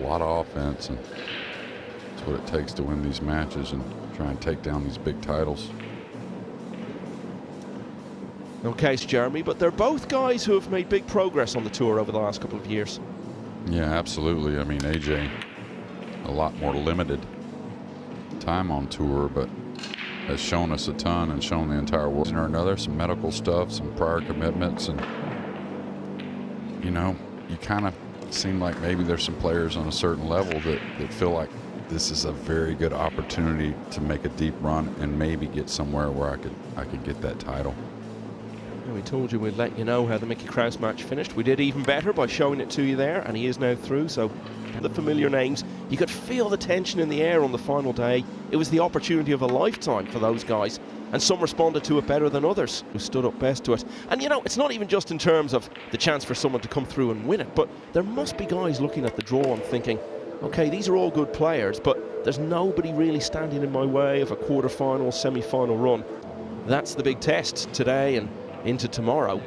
A lot of offense, and that's what it takes to win these matches and try and take down these big titles. No case, Jeremy, but they're both guys who have made big progress on the tour over the last couple of years. Yeah, absolutely. I mean, AJ, a lot more limited time on tour, but has shown us a ton and shown the entire world or another, some medical stuff, some prior commitments, and you know, you kind of seem like maybe there's some players on a certain level that feel like this is a very good opportunity to make a deep run and maybe get somewhere where I could get that title. We told you we'd let you know how the Mickey Krause match finished. We did even better by showing it to you there, and he is now through. So the familiar names, you could feel the tension in the air on the final day. It was the opportunity of a lifetime for those guys, and some responded to it better than others who stood up best to it. And you know, it's not even just in terms of the chance for someone to come through and win it, but there must be guys looking at the draw and thinking, okay, these are all good players, but there's nobody really standing in my way of a quarter-final, semi-final run. That's the big test today and into tomorrow.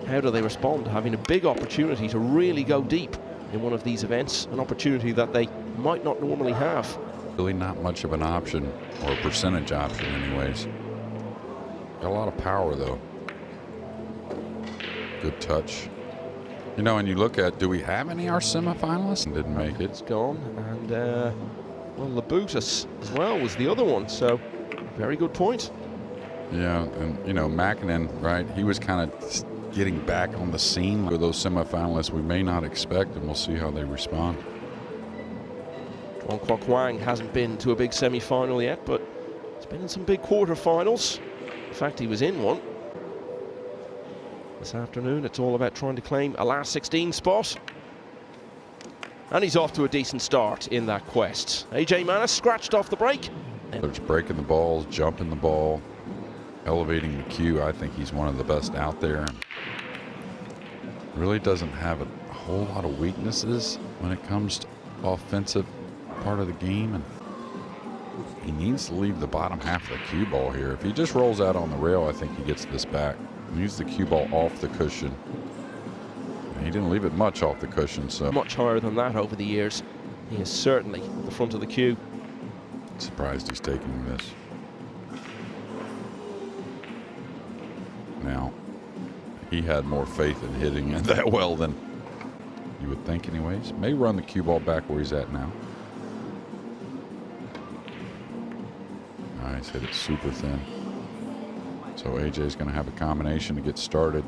How do they respond to having a big opportunity to really go deep in one of these events, an opportunity that they might not normally have? Really not much of an option, or a percentage option anyways. Got a lot of power though. Good touch. You know, and you look at, do we have any our semifinalists? Didn't make it. It's gone, and well, Labutus as well was the other one, so very good point. Yeah, and you know, Makinen, right, he was kind of getting back on the scene with those semifinalists we may not expect, and we'll see how they respond. Duong Hoang hasn't been to a big semi-final yet, but he's been in some big quarter-finals. In fact, he was in one. This afternoon, it's all about trying to claim a last 16 spot. And he's off to a decent start in that quest. AJ Manis scratched off the break. There's breaking the balls, jumping the ball, elevating the cue. I think he's one of the best out there. And really doesn't have a whole lot of weaknesses when it comes to offensive part of the game. And he needs to leave the bottom half of the cue ball here. If he just rolls out on the rail, I think he gets this back. He needs the cue ball off the cushion. And he didn't leave it much off the cushion, so. Much higher than that over the years. He is certainly at the front of the cue. Surprised he's taking this. Now, he had more faith in hitting it that well than you would think anyways. May run the cue ball back where he's at now. Nice, hit it super thin. So AJ's going to have a combination to get started.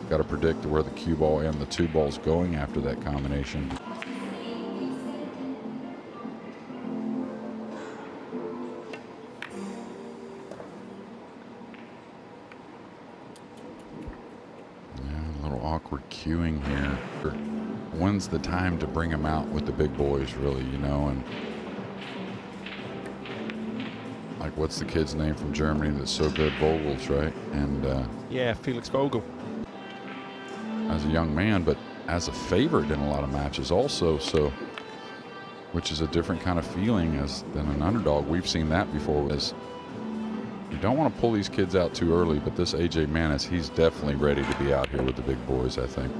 Got to predict where the cue ball and the two balls going after that combination. Awkward cueing here. When's the time to bring him out with the big boys, really, you know? And like, what's the kid's name from Germany that's so good? Vogels, right? And yeah, Felix Vogel. As a young man, but as a favorite in a lot of matches also, so, which is a different kind of feeling than an underdog. We've seen that before. You don't want to pull these kids out too early, but this AJ Manis, he's definitely ready to be out here with the big boys, I think.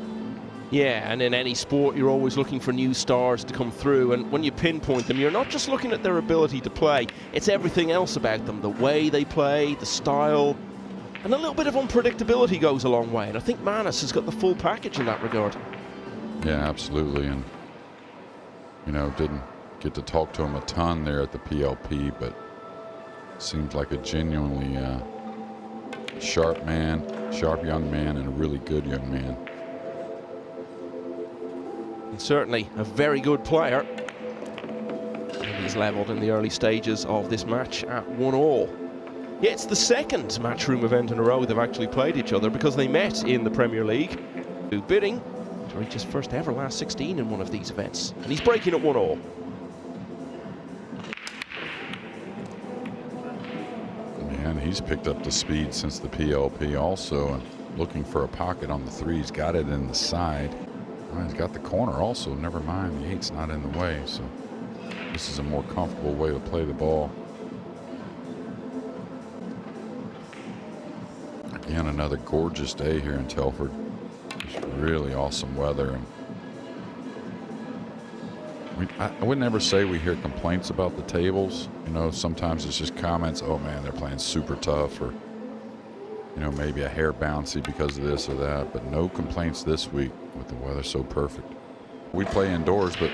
Yeah, and in any sport, you're always looking for new stars to come through, and when you pinpoint them, you're not just looking at their ability to play, it's everything else about them, the way they play, the style, and a little bit of unpredictability goes a long way, and I think Manis has got the full package in that regard. Yeah, absolutely, and, you know, didn't get to talk to him a ton there at the PLP, but seems like a genuinely sharp young man, and a really good young man. And certainly a very good player. And he's levelled in the early stages of this match at 1-all. Yeah, it's the second matchroom event in a row they've actually played each other, because they met in the Premier League. Bidding to reach his first ever last 16 in one of these events. And he's breaking at 1-all. And he's picked up the speed since the PLP also, and looking for a pocket on the three. He's got it in the side. Well, he's got the corner also, never mind, the eight's not in the way, so this is a more comfortable way to play the ball. Again, another gorgeous day here in Telford. Just really awesome weather, and I would never say we hear complaints about the tables. You know, sometimes it's just comments, oh man, they're playing super tough, or, you know, maybe a hair bouncy because of this or that, but no complaints this week with the weather so perfect. We play indoors, but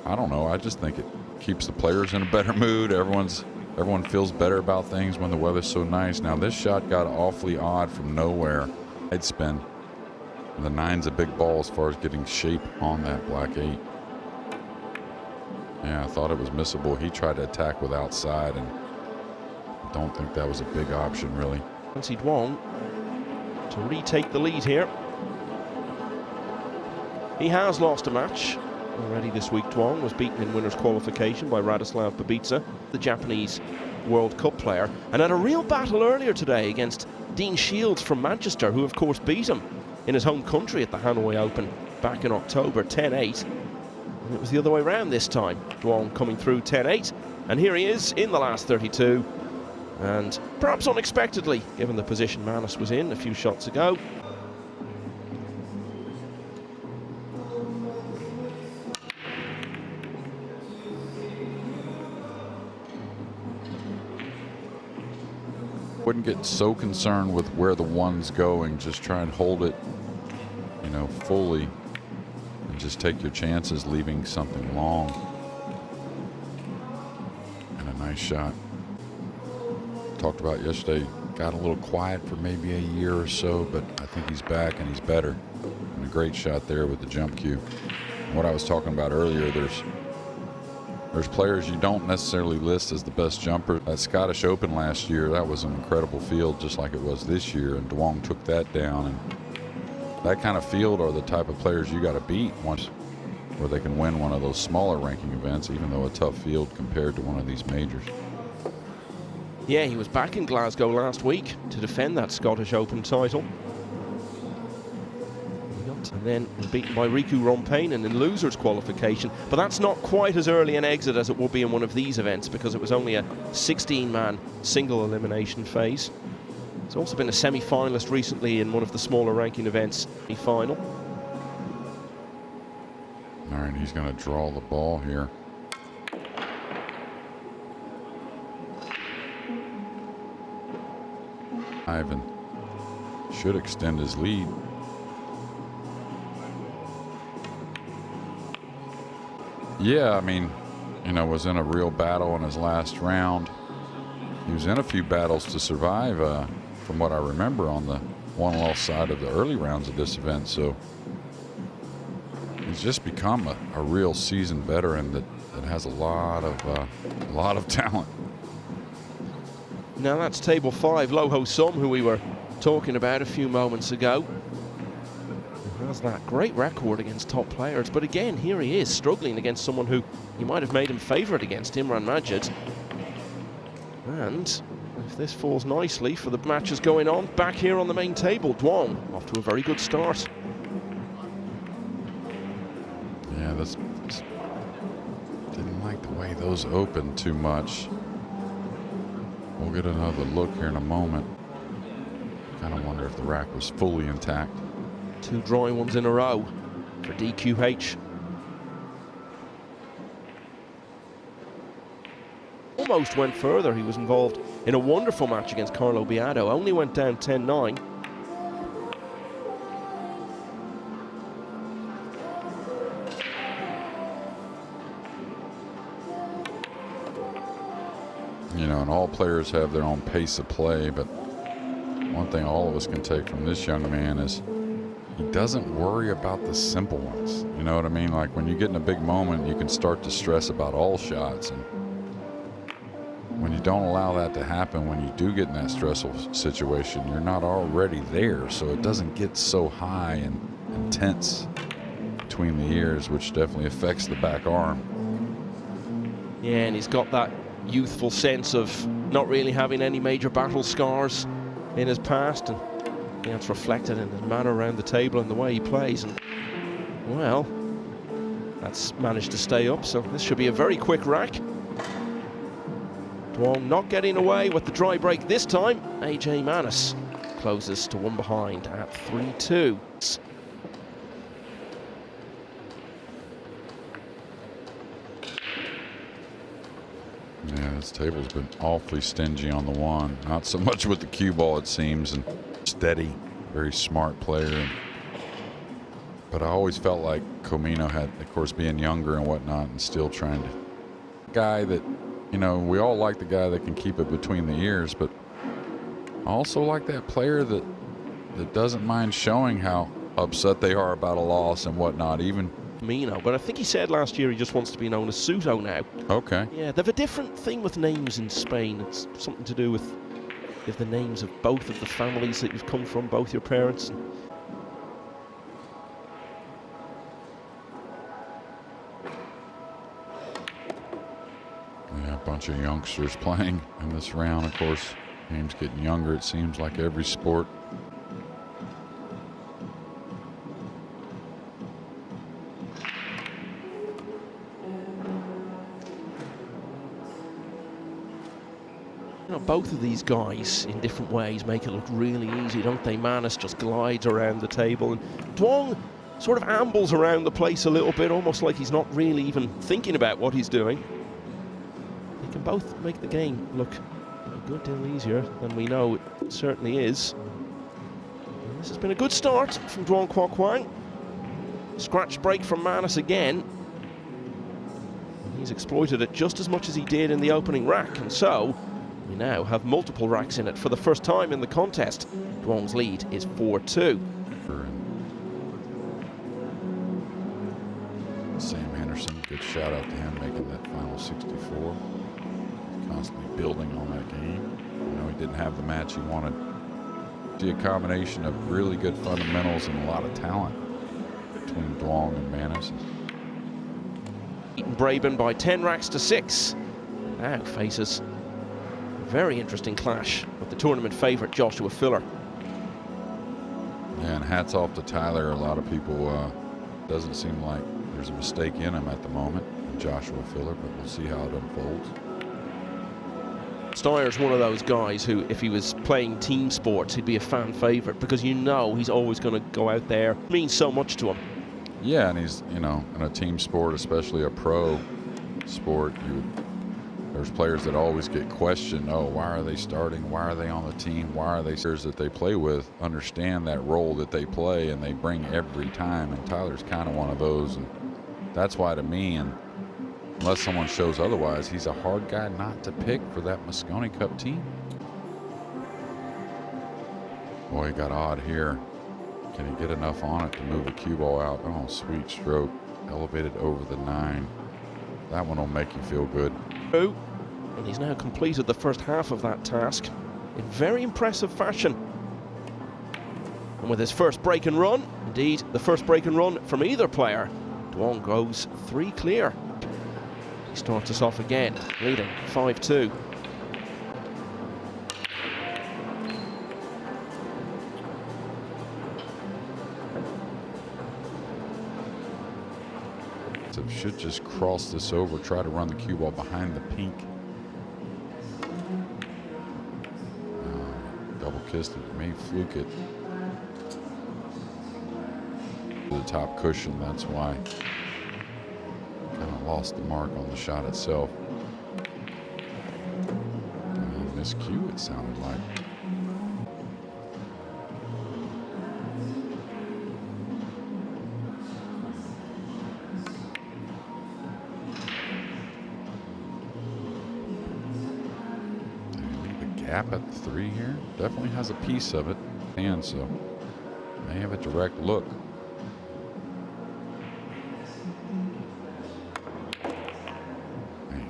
I don't know, I just think it keeps the players in a better mood. Everyone feels better about things when the weather's so nice. Now this shot got awfully odd from nowhere. I'd spin. The 9's a big ball as far as getting shape on that black 8. Yeah, I thought it was missable. He tried to attack with outside, and I don't think that was a big option, really. Fancy Duong to retake the lead here. He has lost a match already this week. Duong was beaten in winners' qualification by Radoslav Babica, the Japanese World Cup player, and had a real battle earlier today against Dean Shields from Manchester, who of course beat him in his home country at the Hanoi Open back in October, 10-8. And it was the other way around this time. Duong coming through 10-8, and here he is in the last 32. And perhaps unexpectedly, given the position Manus was in a few shots ago. Wouldn't get so concerned with where the one's going. Just try and hold it, you know, fully, and just take your chances leaving something long. And a nice shot. Talked about yesterday, got a little quiet for maybe a year or so, but I think he's back and he's better. And a great shot there with the jump cue. And what I was talking about earlier, there's players you don't necessarily list as the best jumper. At Scottish Open last year, that was an incredible field, just like it was this year, and Duong took that down. And that kind of field are the type of players you got to beat once, where they can win one of those smaller ranking events, even though a tough field compared to one of these majors. Yeah, he was back in Glasgow last week to defend that Scottish Open title. And then beaten by Riku Rompainen in losers qualification. But that's not quite as early an exit as it will be in one of these events, because it was only a 16-man single elimination phase. He's also been a semi-finalist recently in one of the smaller ranking events, the final. All right, he's going to draw the ball here. Ivan should extend his lead. Yeah, I mean, you know, was in a real battle in his last round. He was in a few battles to survive, from what I remember, on the one-loss side of the early rounds of this event. So he's just become a real seasoned veteran that has a lot of talent. Now that's table 5, Loh Ho Sum, who we were talking about a few moments ago. He has that great record against top players, but again, here he is struggling against someone who you might have made him favourite against, Imran Majid. And if this falls nicely for the matches going on back here on the main table, Duong off to a very good start. Yeah, this didn't like the way those opened too much. We'll get another look here in a moment. Kind of wonder if the rack was fully intact. 2 drawing ones in a row for DQH. Almost went further. He was involved in a wonderful match against Carlo Biado. Only went down 10-9. You know, and all players have their own pace of play, but one thing all of us can take from this young man is he doesn't worry about the simple ones. You know what I mean? Like when you get in a big moment, you can start to stress about all shots. And when you don't allow that to happen, when you do get in that stressful situation, you're not already there. So it doesn't get so high and intense between the ears, which definitely affects the back arm. Yeah, and he's got that youthful sense of not really having any major battle scars in his past, and yeah, it's reflected in his manner around the table and the way he plays. And well, that's managed to stay up, so this should be a very quick rack. Duong not getting away with the dry break this time. AJ Manus closes to 1 behind at 3-2. Yeah, this table's been awfully stingy on the one. Not so much with the cue ball, it seems, and steady, very smart player. But I always felt like Comino had, of course, being younger and whatnot, and still trying to. Guy that, you know, we all like the guy that can keep it between the ears, but I also like that player that doesn't mind showing how upset they are about a loss and whatnot, even. Mino, but I think he said last year he just wants to be known as Suto now. Okay. Yeah, they have a different thing with names in Spain. It's something to do with the names of both of the families that you've come from, both your parents. Yeah, a bunch of youngsters playing in this round, of course. Game's getting younger, it seems like every sport. You know, both of these guys, in different ways, make it look really easy, don't they? Manus just glides around the table, and Duong sort of ambles around the place a little bit, almost like he's not really even thinking about what he's doing. They can both make the game look a good deal easier than we know it certainly is. And this has been a good start from Duong Quoc Hoang. Scratch break from Manus again. And he's exploited it just as much as he did in the opening rack, and so we now have multiple racks in it for the first time in the contest. Duong's lead is 4-2. Sam Henderson, good shout out to him making that final 64. Constantly building on that game. I know he didn't have the match he wanted. See a combination of really good fundamentals and a lot of talent between Duong and Manus. Beaten Braben by 10 racks to 6. Now faces a very interesting clash with the tournament favourite Joshua Filler. Yeah, and hats off to Tyler. A lot of people, doesn't seem like there's a mistake in him at the moment, Joshua Filler, but we'll see how it unfolds. Steyer's one of those guys who, if he was playing team sports, he'd be a fan favourite, because you know he's always going to go out there. It means so much to him. Yeah, and he's, you know, in a team sport, especially a pro sport, there's players that always get questioned. Oh, why are they starting? Why are they on the team? Why are they players that they play with understand that role that they play and they bring every time? And Tyler's kind of one of those, and that's why to me, and unless someone shows otherwise, he's a hard guy not to pick for that Mosconi Cup team. Boy, he got odd here. Can he get enough on it to move the cue ball out? Oh, sweet stroke. Elevated over the 9. That one will make you feel good. Oh, and he's now completed the first half of that task in very impressive fashion. And with his first break and run, indeed the first break and run from either player, Duong goes 3 clear. He starts us off again, leading 5-2. So should just cross this over, try to run the cue ball behind the pink. Double kissed it, may fluke it to the top cushion, that's why. Kind of lost the mark on the shot itself. Miscue, it sounded like. The gap at the 3 here definitely has a piece of it, and so may have a direct look.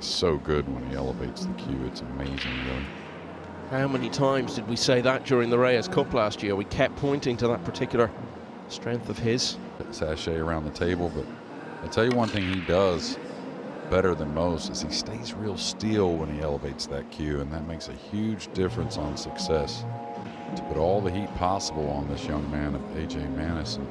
So good when he elevates the cue. It's amazing, really. How many times did we say that during the Reyes Cup last year? We kept pointing to that particular strength of his. Sachet around the table, but I'll tell you one thing he does better than most is he stays real still when he elevates that cue, and that makes a huge difference on success. To put all the heat possible on this young man of AJ Manus, and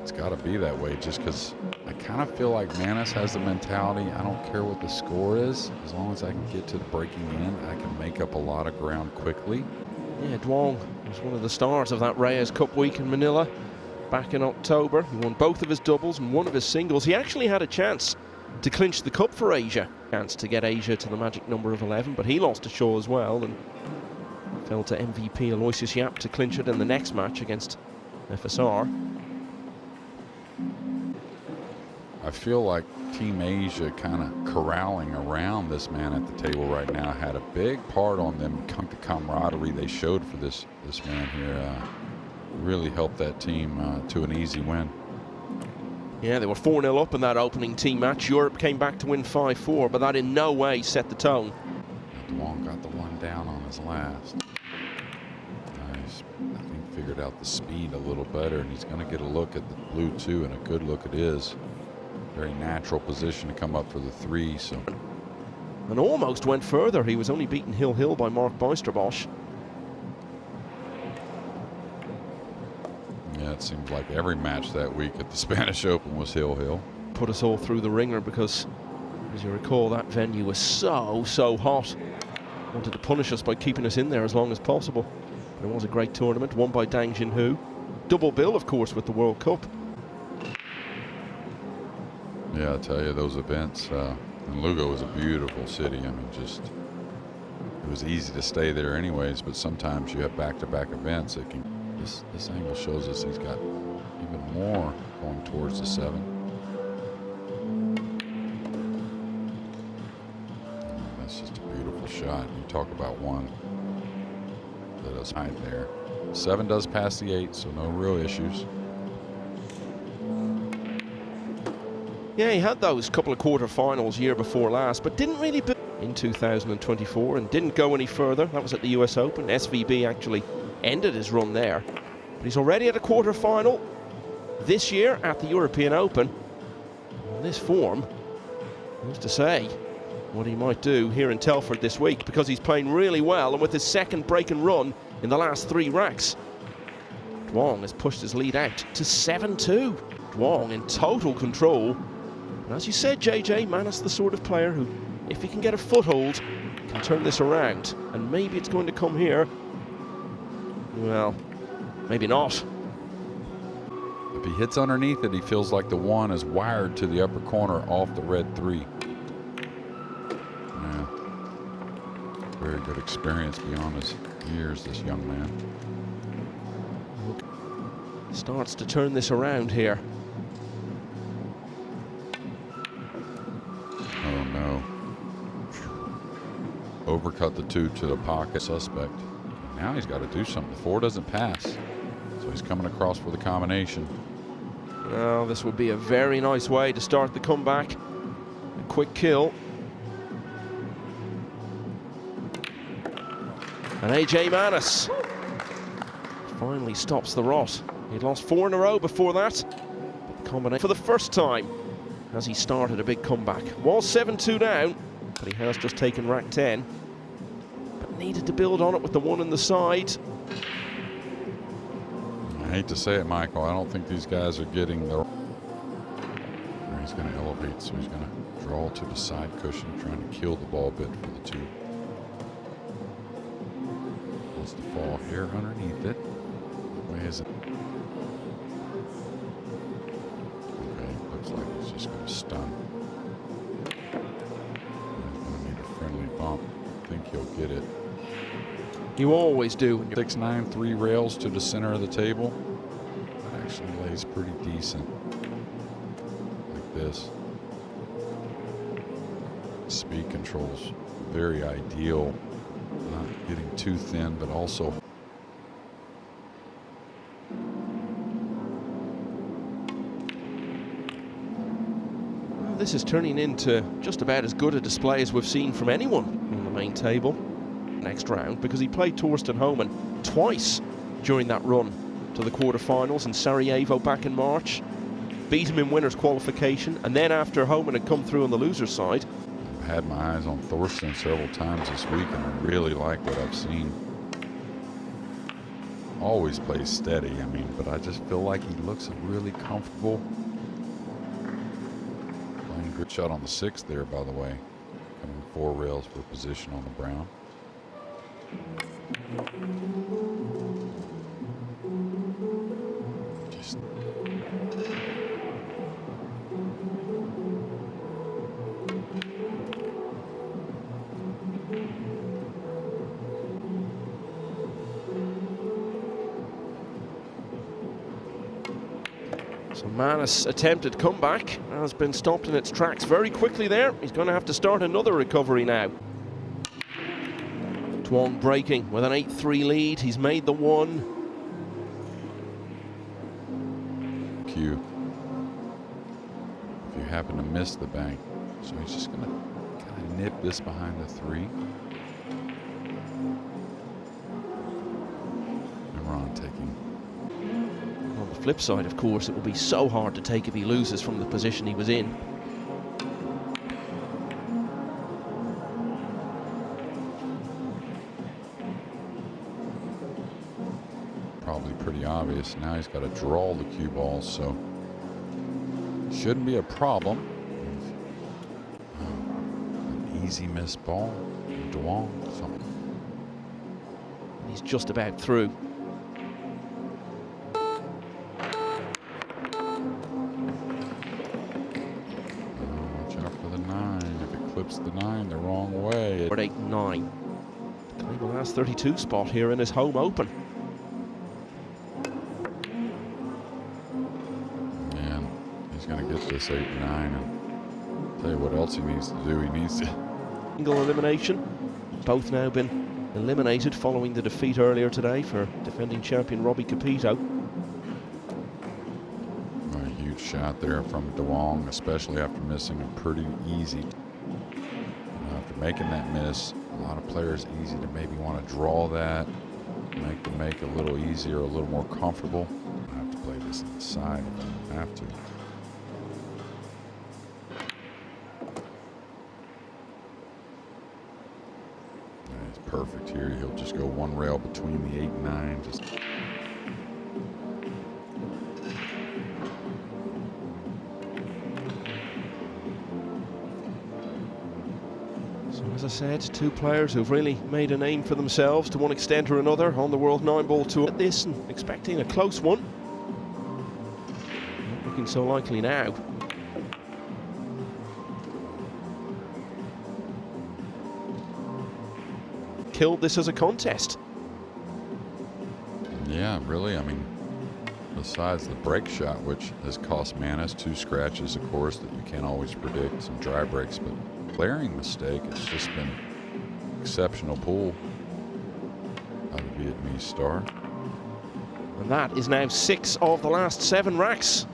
it's got to be that way just because I kind of feel like Manus has the mentality, I don't care what the score is, as long as I can get to the breaking end, I can make up a lot of ground quickly. Yeah, Duong was one of the stars of that Reyes Cup week in Manila back in October. He won both of his doubles and one of his singles. He actually had a chance to clinch the cup for Asia. Chance to get Asia to the magic number of 11, but he lost a show as well and fell to MVP Aloysius Yap to clinch it in the next match against FSR. I feel like Team Asia kind of corralling around this man at the table right now had a big part on them. The camaraderie they showed for this man here really helped that team to an easy win. Yeah, they were 4-0 up in that opening team match. Europe came back to win 5-4, but that in no way set the tone. Duong got the one down on his last. Nice. I think figured out the speed a little better, and he's going to get a look at the blue too, and a good look it is. Very natural position to come up for the 3. So. And almost went further. He was only beaten Hill by Mark Buysterbosch. Yeah, it seems like every match that week at the Spanish Open was Hill. Put us all through the ringer because, as you recall, that venue was so hot. Wanted to punish us by keeping us in there as long as possible. But it was a great tournament, won by Dang Junhui. Double bill, of course, with the World Cup. Yeah, I tell you, those events, and Lugo is a beautiful city. I mean, just, it was easy to stay there anyways, but sometimes you have back-to-back events. It can, this angle shows us he's got even more going towards the 7. That's just a beautiful shot. You talk about one that is hide there. 7 does pass the 8, so no real issues. Yeah, he had those couple of quarter-finals year before last, but didn't really build in 2024 and didn't go any further. That was at the US Open. SVB actually ended his run there. But he's already at a quarter-final this year at the European Open. On this form, who's to say what he might do here in Telford this week, because he's playing really well and with his second break and run in the last 3 racks. Duong has pushed his lead out to 7-2. Duong in total control. And as you said, JJ, Manus the sort of player who, if he can get a foothold, can turn this around. And maybe it's going to come here. Well, maybe not. If he hits underneath it, he feels like the 1 is wired to the upper corner off the red 3. Yeah. Very good experience beyond his years, this young man. Starts to turn this around here. Oh no. Overcut the 2 to the pocket suspect. Now he's got to do something. The 4 doesn't pass. So he's coming across for the combination. Well, this would be a very nice way to start the comeback. A quick kill. And AJ Manus finally stops the rot. He'd lost 4 in a row before that. But the combination for the first time as he started a big comeback. Was 7-2 down, but he has just taken rack 10. But needed to build on it with the 1 in the side. I hate to say it, Michael. I don't think these guys are getting the... He's going to elevate, so he's going to draw to the side cushion, trying to kill the ball bit for the 2. Wants to fall here underneath it. Where is it? Okay, looks like it's just going to stun. He's going to need a friendly bump. I think he'll get it. You always do. 6-9, 3 rails to the center of the table. That actually lays pretty decent. Like this. Speed control's very ideal. Not getting too thin, but also this is turning into just about as good a display as we've seen from anyone on the main table next round, because he played Torsten Homan twice during that run to the quarterfinals in Sarajevo back in March, beat him in winners qualification, and then after Homan had come through on the loser side. I've had my eyes on Thorsten several times this week, and I really like what I've seen. Always plays steady, I mean, but I just feel like he looks really comfortable. Playing good shot on the 6 there, by the way. Coming 4 rails for position on the brown. Manus' attempted comeback has been stopped in its tracks very quickly there. He's going to have to start another recovery now. Duong breaking with an 8-3 lead. He's made the one. Q. If you happen to miss the bank, so he's just going to kind of nip this behind the 3. And we're on taking. On the flip side, of course, it will be so hard to take if he loses from the position he was in. Probably pretty obvious. Now he's got to draw the cue balls, so shouldn't be a problem. An easy missed ball from Duong. He's just about through. Watch out for the 9. If it clips the 9 the wrong way. 8-9. Claim the last 32 spot here in his home open. Going to get this 8-9 and tell you what else he needs to do. He needs to single elimination. Both now been eliminated following the defeat earlier today for defending champion Robbie Capito. A huge shot there from Duong, especially after missing a pretty easy. After making that miss, a lot of players easy to maybe want to draw that, make the make a little easier, a little more comfortable. I have to play this on the side if I don't have to. Perfect here. He'll just go one rail between the 8 and 9. Just so, as I said, two players who've really made a name for themselves to one extent or another on the World 9-Ball Tour. At this and expecting a close one. Not looking so likely now. Killed this as a contest. Yeah, really. I mean, besides the break shot, which has cost Manus 2 scratches, of course, that you can't always predict, some dry breaks, but clearing mistake, it's just been exceptional pull by the Vietnamese star. And that is now 6 of the last 7 racks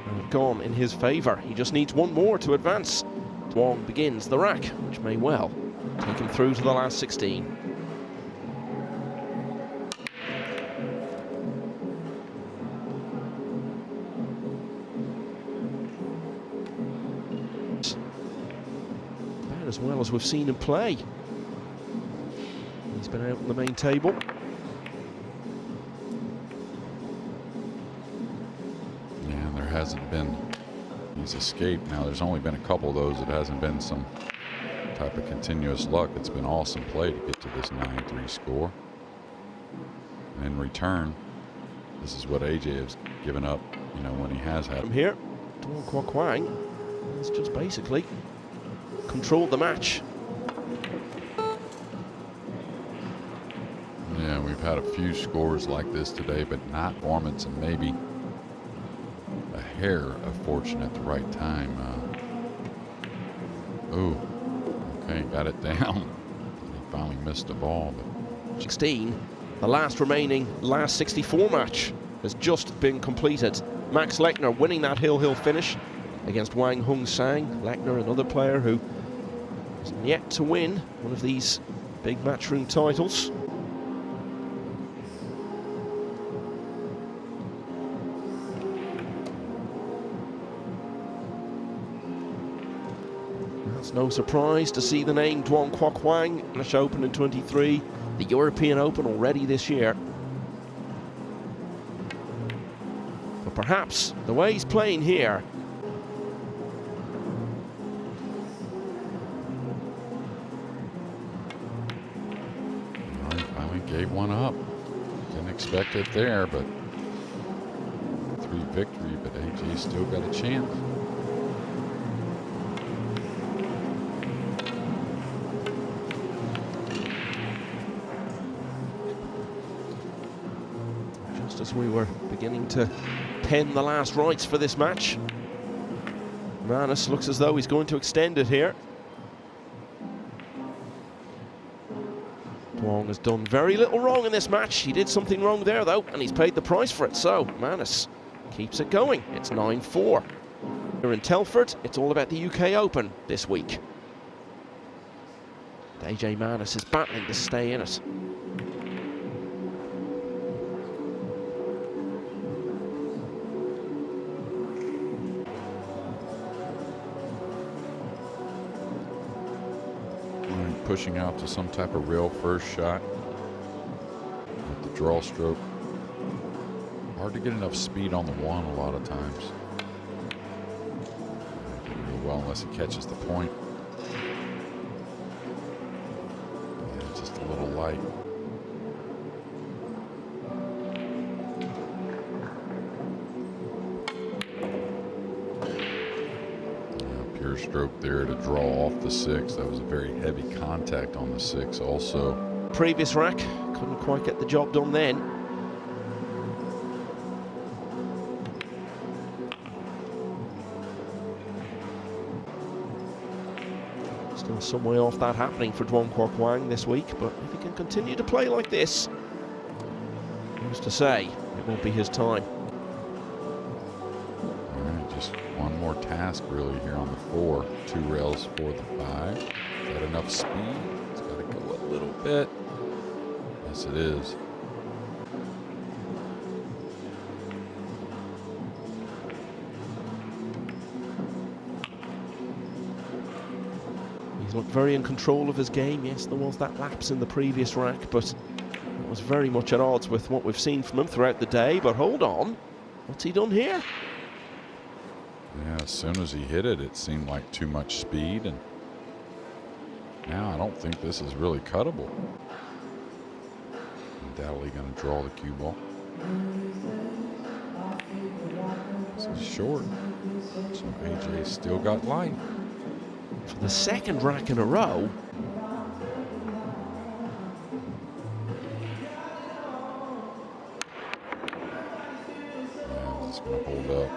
have gone in his favor. He just needs one more to advance. Duong begins the rack, which may well take him through to the last 16. About as well as we've seen him play. He's been out on the main table. Yeah, there hasn't been. He's escaped. Now, there's only been a couple of those. It hasn't been some type of continuous luck. It's been awesome play to get to this 9-3 score. And in return, this is what AJ has given up, you know, when he has had. From here, Quoc Hoang has just basically controlled the match. Yeah, we've had a few scores like this today, but not performance and maybe a hair of fortune at the right time. Okay, got it down. He finally missed the ball. But 16, the last remaining last 64 match has just been completed. Max Lechner winning that hill finish against Wang Hung Sang. Lechner, another player who has yet to win one of these big matchroom titles. It's no surprise to see the name Duong Quoc Hoang, English Open in 23, the European Open already this year. But perhaps the way he's playing here, he finally gave one up. Didn't expect it there, but 3 victory, but AJ still got a chance. as we were beginning to pen the last rights for this match. Manus looks as though he's going to extend it here. Duong has done very little wrong in this match. He did something wrong there though, and he's paid the price for it. So Manus keeps it going. It's 9-4. Here in Telford, it's all about the UK Open this week. AJ Manus is battling to stay in it. Pushing out to some type of real first shot with the draw stroke. Hard to get enough speed on the one a lot of times. Real well unless he catches the point. Yeah, just a little light. Pure stroke there to draw off the 6. That was a very heavy contact on the 6 also. Previous rack, couldn't quite get the job done then. Still some way off that happening for Duong Quoc Hoang this week, but if he can continue to play like this, who's to say it won't be his time. Just one more task really here on the 4. 2 rails for the 5. Got enough speed. It's got to go a little bit. Yes, it is. He's looked very in control of his game. Yes, there was that lapse in the previous rack, but it was very much at odds with what we've seen from him throughout the day. But hold on, what's he done here? Yeah, as soon as he hit it, it seemed like too much speed, and now I don't think this is really cuttable. Undoubtedly going to draw the cue ball. This is short, so AJ still got light. For the second rack in a row. Yeah, it's going to hold up.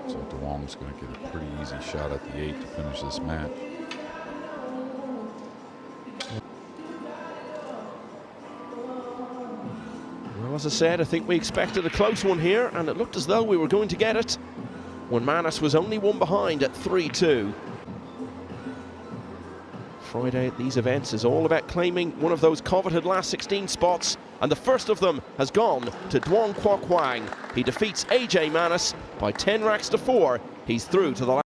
So Duong's going to get a pretty easy shot at the 8 to finish this match. Well, as I said, I think we expected a close one here, and it looked as though we were going to get it when Manus was only one behind at 3-2. Friday at these events is all about claiming one of those coveted last 16 spots, and the first of them has gone to Duong Quoc Hoang. He defeats AJ Manus by 10 racks to 4. He's through to the last.